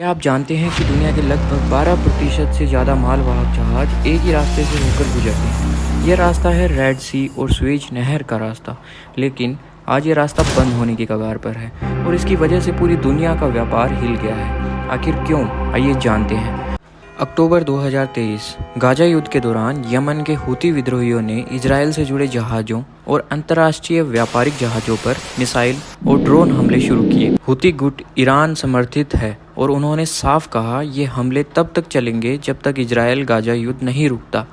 क्या आप जानते हैं कि दुनिया के लगभग 12% से ज़्यादा मालवाहक जहाज एक ही रास्ते से होकर गुजरते हैं। यह रास्ता है रेड सी और स्वेज नहर का रास्ता। लेकिन आज ये रास्ता बंद होने की कगार पर है और इसकी वजह से पूरी दुनिया का व्यापार हिल गया है। आखिर क्यों, आइए जानते हैं। अक्टूबर 2023 गाजा युद्ध के दौरान यमन के हूती विद्रोहियों ने इजरायल से जुड़े जहाज़ों और अंतर्राष्ट्रीय व्यापारिक जहाज़ों पर मिसाइल और ड्रोन हमले शुरू किए। हूती गुट ईरान समर्थित है और उन्होंने साफ कहा ये हमले तब तक चलेंगे जब तक इजरायल गाजा युद्ध नहीं रुकता।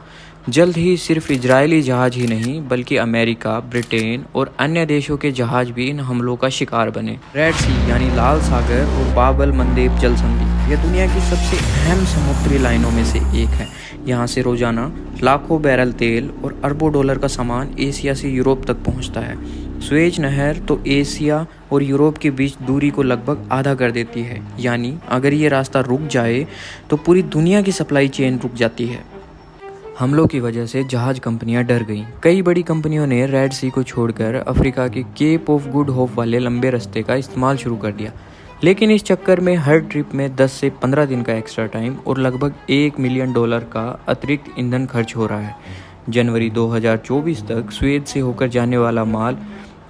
जल्द ही सिर्फ इजरायली जहाज ही नहीं बल्कि अमेरिका, ब्रिटेन और अन्य देशों के जहाज भी इन हमलों का शिकार बने। रेड सी यानी लाल सागर और बाब अल मंदेब जल संधि यह दुनिया की सबसे अहम समुद्री लाइनों में से एक है। यहाँ से रोजाना लाखों बैरल तेल और अरबों डॉलर का सामान एशिया से यूरोप तक पहुँचता है। स्वेज नहर तो एशिया और यूरोप के बीच दूरी को लगभग आधा कर देती है। यानी अगर ये रास्ता रुक जाए तो पूरी दुनिया की सप्लाई चेन रुक जाती है। हमलों की वजह से जहाज कंपनियां डर गईं। कई बड़ी कंपनियों ने रेड सी को छोड़कर अफ्रीका के केप ऑफ गुड होप वाले लंबे रास्ते का इस्तेमाल शुरू कर दिया। लेकिन इस चक्कर में हर ट्रिप में 10 से 15 दिन का एक्स्ट्रा टाइम और लगभग $1 मिलियन का अतिरिक्त ईंधन खर्च हो रहा है। जनवरी 2024 तक स्वेज से होकर जाने वाला माल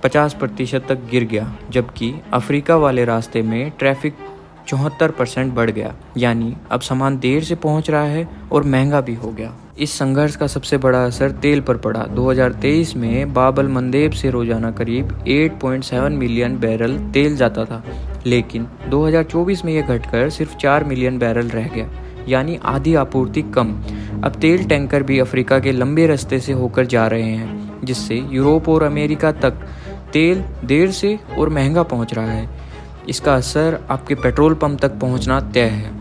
50% तक गिर गया, जबकि अफ्रीका वाले रास्ते में ट्रैफिक 74% बढ़ गया। यानी अब सामान देर से पहुंच रहा है और महंगा भी हो गया। इस संघर्ष का सबसे बड़ा असर तेल पर पड़ा। 2023 में बाब अल मंदेब से रोजाना करीब 8.7 मिलियन बैरल तेल जाता था, लेकिन 2024 में यह घटकर सिर्फ 4 मिलियन बैरल रह गया, यानी आधी आपूर्ति कम। अब तेल टैंकर भी अफ्रीका के लंबे रास्ते से होकर जा रहे हैं, जिससे यूरोप और अमेरिका तक तेल देर से और महंगा पहुंच रहा है। इसका असर आपके पेट्रोल पंप तक पहुंचना तय है।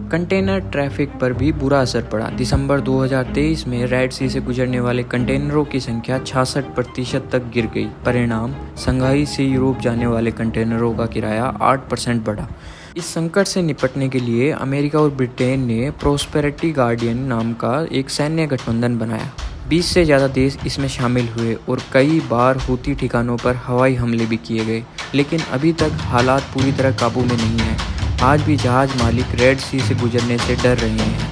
कंटेनर ट्रैफिक पर भी बुरा असर पड़ा। दिसंबर 2023 में रेड सी से गुजरने वाले कंटेनरों की संख्या 66% तक गिर गई। परिणाम, शंघाई से यूरोप जाने वाले कंटेनरों का किराया 8% बढ़ा। इस संकट से निपटने के लिए अमेरिका और ब्रिटेन ने प्रोस्पेरिटी गार्डियन नाम का एक सैन्य गठबंधन बनाया। 20 से ज़्यादा देश इसमें शामिल हुए और कई बार हूती ठिकानों पर हवाई हमले भी किए गए। लेकिन अभी तक हालात पूरी तरह काबू में नहीं है। आज भी जहाज मालिक रेड सी से गुजरने से डर रहे हैं।